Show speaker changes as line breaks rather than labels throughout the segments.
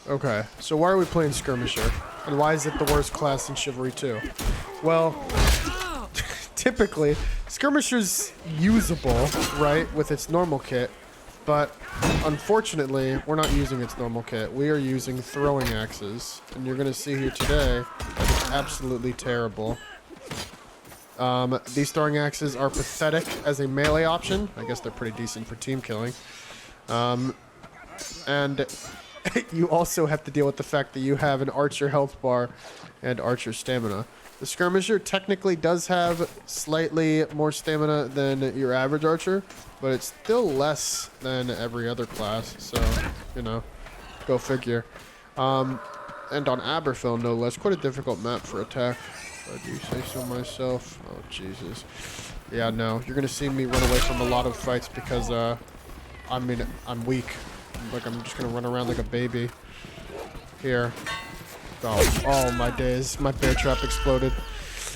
Okay, so why are we playing Skirmisher? And why is it the worst class in Chivalry 2? Well, typically, Skirmisher's usable, right, with its normal kit, but unfortunately, we're not using its normal kit. We are using throwing axes, and you're going to see here today that it's absolutely terrible. These throwing axes are pathetic as a melee option. I guess they're pretty decent for team killing. And you also have to deal with the fact that you have an archer health bar and archer stamina. The Skirmisher technically does have slightly more stamina than your average archer, but it's still less than every other class, so, you know, go figure. And on Aberfell, no less, quite a difficult map for attack, if I do say so myself. Oh, Jesus. Yeah, no, you're gonna see me run away from a lot of fights because, I'm weak. Like, I'm just gonna run around like a baby. Here. Oh my days. My bear trap exploded.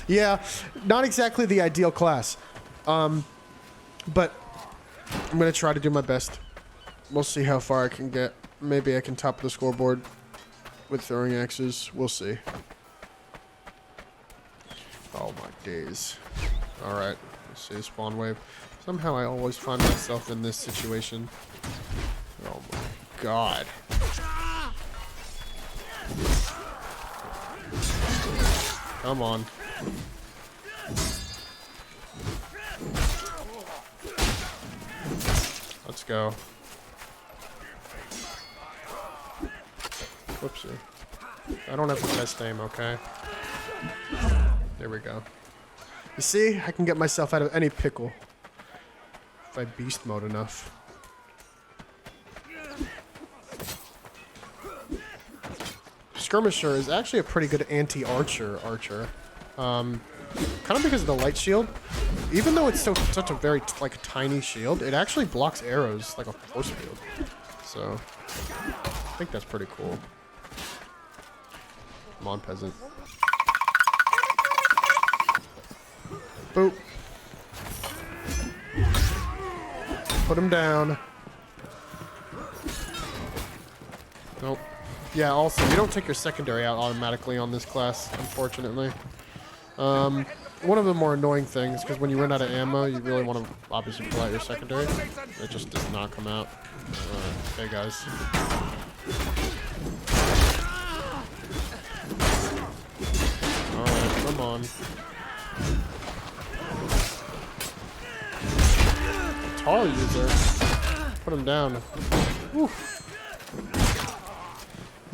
Yeah, not exactly the ideal class. But I'm gonna try to do my best. We'll see how far I can get. Maybe I can top the scoreboard with throwing axes. We'll see. Oh my days. Alright, let's see the spawn wave. Somehow I always find myself in this situation. Oh my god. Come on. Let's go. Whoopsie. I don't have the best aim, okay? There we go. You see? I can get myself out of any pickle. If I beast mode enough. Skirmisher is actually a pretty good anti-archer archer. Kind of because of the light shield. Even though it's such a very tiny shield, it actually blocks arrows like a force field. So I think that's pretty cool. Come on, peasant. Boop. Put him down. Nope. Yeah, also, you don't take your secondary out automatically on this class, unfortunately. One of the more annoying things, because when you run out of ammo, you really want to obviously pull out your secondary. It just does not come out. Hey, guys. Alright, come on. Tar user. Put him down. Whew.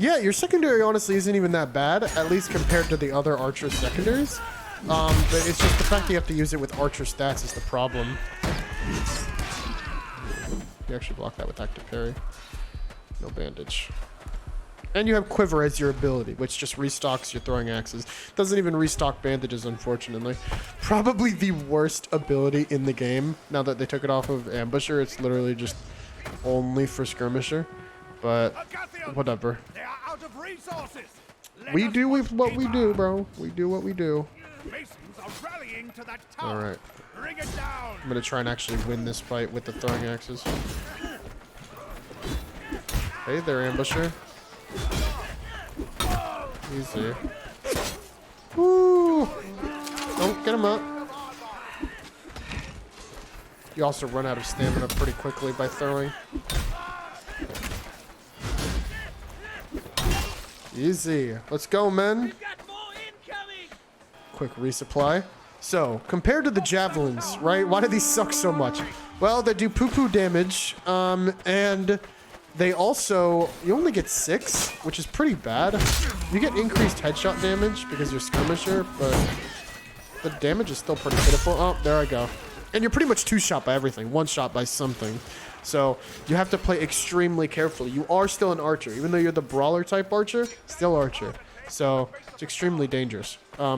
Yeah, your secondary honestly isn't even that bad, at least compared to the other archer secondaries. But it's just the fact that you have to use it with archer stats is the problem. You actually block that with active parry. No bandage. And you have quiver as your ability, which just restocks your throwing axes. Doesn't even restock bandages, unfortunately. Probably the worst ability in the game. Now that they took it off of Ambusher, it's literally just only for Skirmisher. But whatever. We do what we do, bro. We do what we do. Alright. I'm gonna try and actually win this fight with the throwing axes. Hey there, Ambusher. Easy. Woo! Don't get him up. You also run out of stamina pretty quickly by throwing. Easy. Let's go, men. Quick resupply. So, compared to the javelins, right? Why do these suck so much? Well, they do poo-poo damage, and they also, you only get 6, which is pretty bad. You get increased headshot damage because you're Skirmisher, but the damage is still pretty pitiful. Oh, there I go. And you're pretty much 2-shot by everything, 1-shot by something. So you have to play extremely carefully. You are still an archer. Even though you're the brawler type archer, still archer. So it's extremely dangerous. How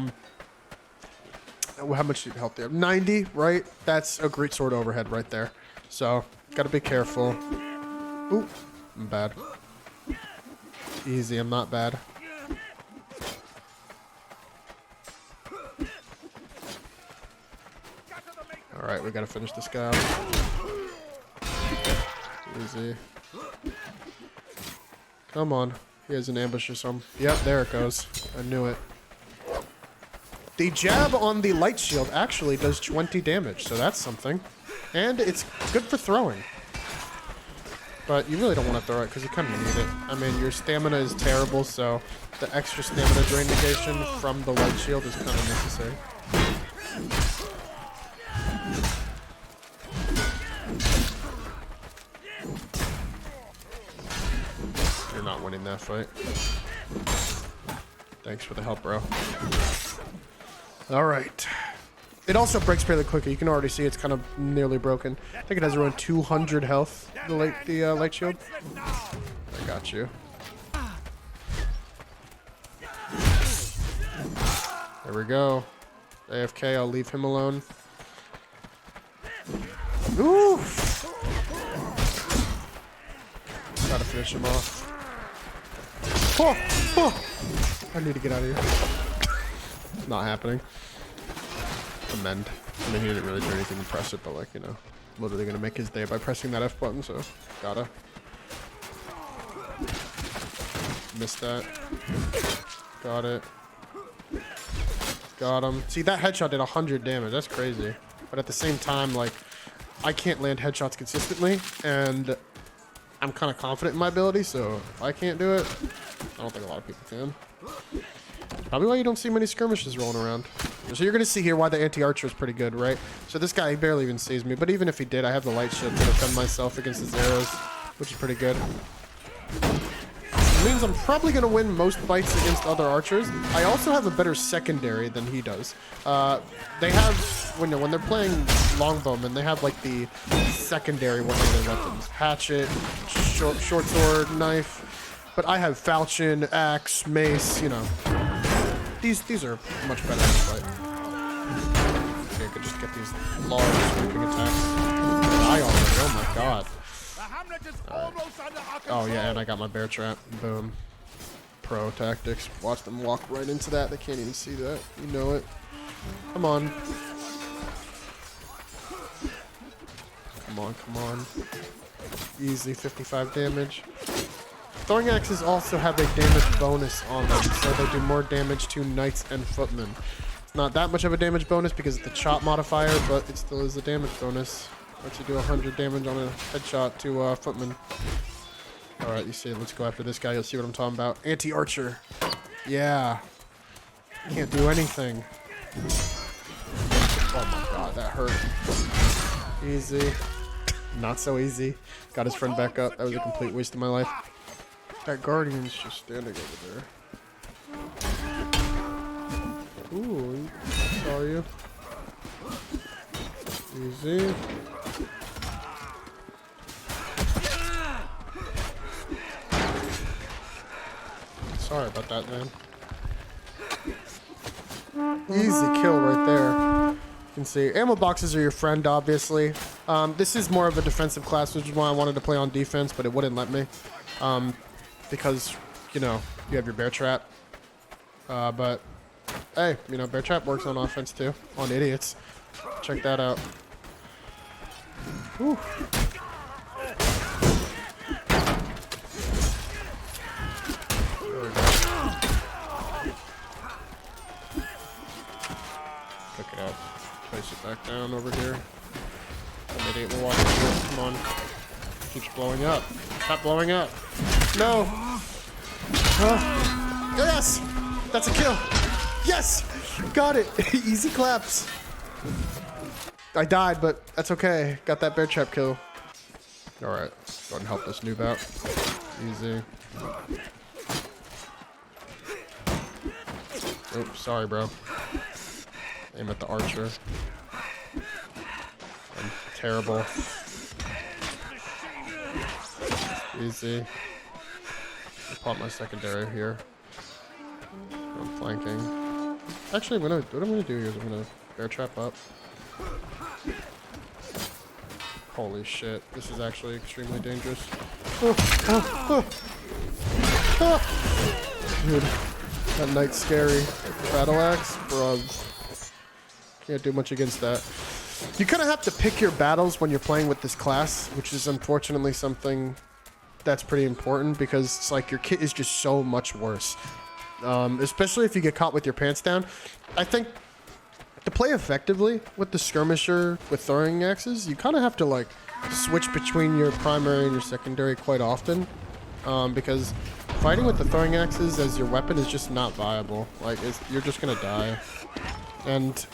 much health do you have? 90, right? That's a great sword overhead right there. So gotta be careful. Ooh, I'm bad. Easy, I'm not bad. Alright, we gotta finish this guy off. Easy. Come on. He has an ambush or something. Yep, there it goes. I knew it. The jab on the light shield actually does 20 damage, so that's something. And it's good for throwing. But you really don't want to throw it because you kind of need it. I mean, your stamina is terrible, so the extra stamina drain negation from the light shield is kind of necessary. You're not winning that fight. Thanks for the help, bro. All right. It also breaks fairly quickly. You can already see it's kind of nearly broken. I think it has around 200 health, the light shield. I got you. There we go. AFK, I'll leave him alone. Ooh! Gotta finish him off. Oh! Oh! I need to get out of here. Not happening. Amend. I mean, he didn't really do anything impressive, but like, you know, literally gonna make his day by pressing that F button, so gotta. Missed that. Got it. Got him. See, that headshot did 100 damage. That's crazy. But at the same time, like, I can't land headshots consistently, and I'm kind of confident in my ability, so if I can't do it, I don't think a lot of people can. Probably why you don't see many skirmishes rolling around. So you're going to see here why the anti-archer is pretty good, right? So this guy, he barely even sees me. But even if he did, I have the light shield to defend myself against his arrows, which is pretty good. It means I'm probably going to win most fights against other archers. I also have a better secondary than he does. They have, when they're playing longbowmen, they have like the secondary one-handed weapons. Hatchet, short sword, knife. But I have falchion, axe, mace, you know. These are much better in the fight. Okay, I could just get these large sweeping attacks. Die already, oh my god. Right. Oh yeah, and I got my bear trap. Boom. Pro tactics. Watch them walk right into that. They can't even see that. You know it. Come on. Come on, come on. Easy 55 damage. Throwing axes also have a damage bonus on them, so they do more damage to knights and footmen. It's not that much of a damage bonus because of the chop modifier, but it still is a damage bonus. Lets you do 100 damage on a headshot to footmen. Alright, you see, let's go after this guy. You'll see what I'm talking about. Anti-archer. Yeah. Can't do anything. Oh my god, that hurt. Easy. Not so easy. Got his friend back up. That was a complete waste of my life. That guardian's just standing over there. Ooh, I saw you. Easy. Sorry about that, man. Easy kill right there. You can see ammo boxes are your friend, obviously. This is more of a defensive class, which is why I wanted to play on defense, but it wouldn't let me. Because, you know, you have your bear trap. But, hey, you know, bear trap works on offense too. On idiots. Check that out. Whew. There we go. Pick it up. Place it back down over here. An idiot will walk into it. Come on. Keeps blowing up. Stop blowing up. No. Yes! That's a kill. Yes! Got it. Easy claps. I died, but that's okay. Got that bear trap kill. Alright. Go ahead and help this noob out. Easy. Oops, sorry, bro. Aim at the archer. I'm terrible. Easy. I'll pop my secondary here. I'm flanking. Actually, what I'm gonna do here is I'm gonna bear trap up. Holy shit, this is actually extremely dangerous. Dude, that knight's scary. Battle axe? Bruh. Can't do much against that. You kind of have to pick your battles when you're playing with this class, which is unfortunately something that's pretty important because it's like your kit is just so much worse. Especially if you get caught with your pants down. I think to play effectively with the skirmisher with throwing axes, you kind of have to like switch between your primary and your secondary quite often, because fighting with the throwing axes as your weapon is just not viable. Like, you're just gonna die. And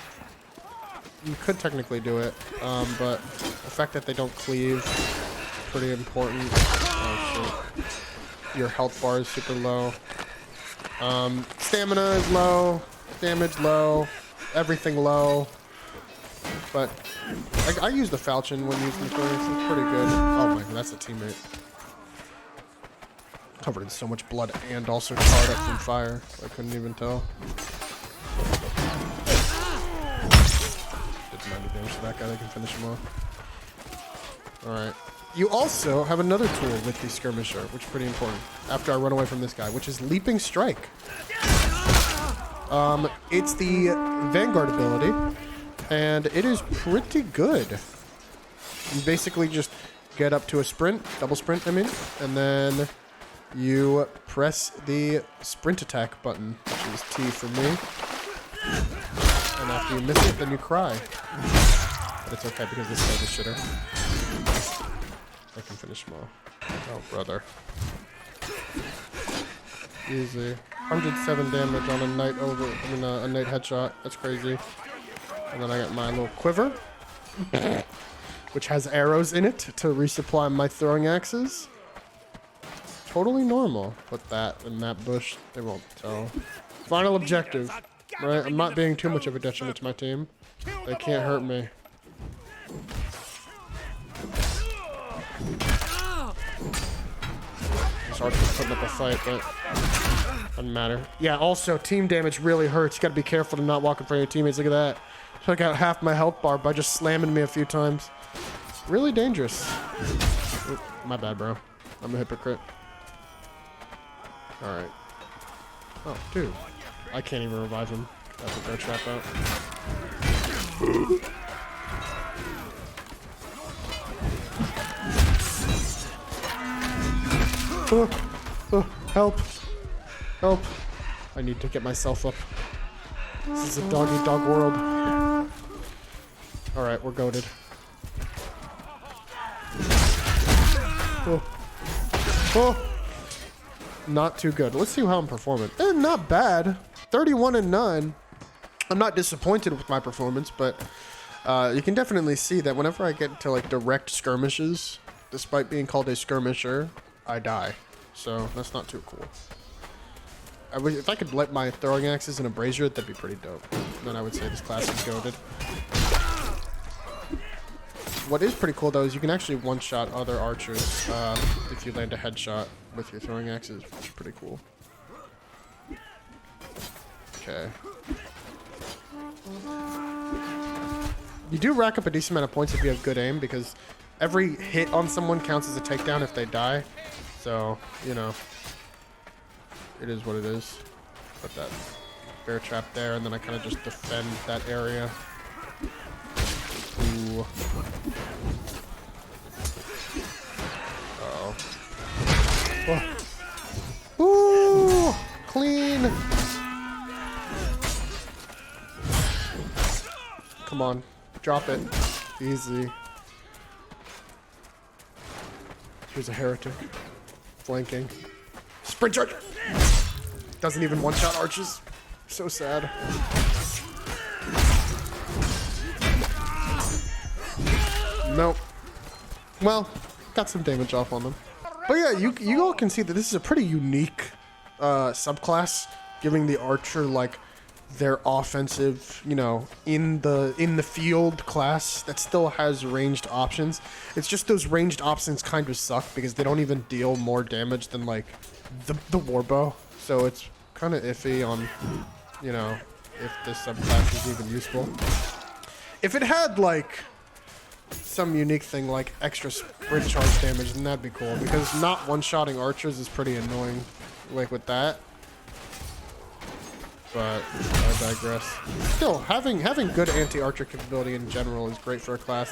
you could technically do it, but the fact that they don't cleave is pretty important. Oh shit. Your health bar is super low. Stamina is low, damage low, everything low. But I use the falchion when using throwing axes. It's pretty good. Oh my god, that's a teammate. Covered in so much blood and also charred up from fire. I couldn't even tell. Did 90 damage to that guy. They can finish him off. Alright. You also have another tool with the skirmisher, which is pretty important. After I run away from this guy, which is leaping strike. It's the Vanguard ability, and it is pretty good. You basically just get up to a sprint, double sprint, I mean, and then you press the sprint attack button, which is T for me. And after you miss it, then you cry. But it's okay because this guy's a shitter. I can finish him off. Oh, brother. Easy. 107 damage on a a knight headshot. That's crazy. And then I got my little quiver, which has arrows in it to resupply my throwing axes. Totally normal. Put that in that bush. They won't tell. Final objective. Right? I'm not being too much of a detriment to my team. They can't hurt me. Sorry for putting up a fight, but doesn't matter. Yeah, also, team damage really hurts. You gotta be careful to not walk in front of your teammates. Look at that. Took out half my health bar by just slamming me a few times. Really dangerous. Oop, my bad, bro. I'm a hypocrite. Alright. Oh, dude. I can't even revive him. That's a bear trap out. Help. Help. I need to get myself up. This is a dog-eat-dog world. Alright, we're goated. Oh. Oh. Not too good. Let's see how I'm performing. Not bad. 31-9. I'm not disappointed with my performance, but you can definitely see that whenever I get to like direct skirmishes, despite being called a skirmisher, I die. So that's not too cool. If I could let my throwing axes in a brazier, that'd be pretty dope. Then I would say this class is goated. What is pretty cool though is you can actually one-shot other archers if you land a headshot with your throwing axes, which is pretty cool. Okay. You do rack up a decent amount of points if you have good aim, because every hit on someone counts as a takedown if they die. So, you know, it is what it is. Put that bear trap there, and then I kind of just defend that area. Ooh. Uh-oh. Oh. Ooh! Clean! Come on. Drop it. Easy. Here's a heretic. Flanking. Sprint charge! Doesn't even one-shot arches. So sad. Nope. Well, got some damage off on them. But yeah, you all can see that this is a pretty unique subclass, giving the archer like their offensive, you know, in the field class that still has ranged options. It's just those ranged options kind of suck because they don't even deal more damage than like the warbow. So it's kind of iffy on, you know, if this subclass is even useful. If it had like some unique thing like extra sprint charge damage, then that'd be cool, because not one-shotting archers is pretty annoying, like with that. But I digress. Still, having good anti-archer capability in general is great for a class.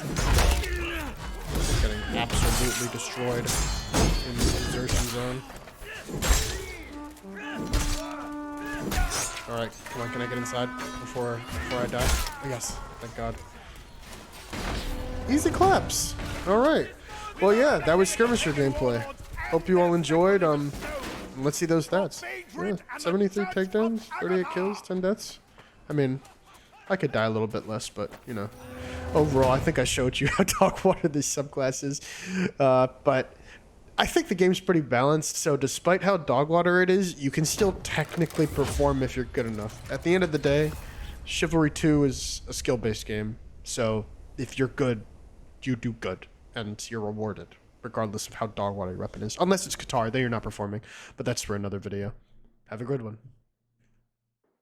Getting absolutely destroyed in zone. Alright, come on, can I get inside before I die? Yes, thank God. Easy claps. Alright. Well, yeah, that was Skirmisher gameplay. Hope you all enjoyed. Let's see those stats. Yeah, 73 takedowns, 38 kills, 10 deaths. I mean, I could die a little bit less, but, you know. Overall, I think I showed you how dog water this subclass is. But I think the game's pretty balanced, so despite how dog water it is, you can still technically perform if you're good enough. At the end of the day, Chivalry 2 is a skill-based game, so if you're good, you do good, and you're rewarded, regardless of how dog water your weapon is. Unless it's Qatar, then you're not performing, but that's for another video. Have a good one.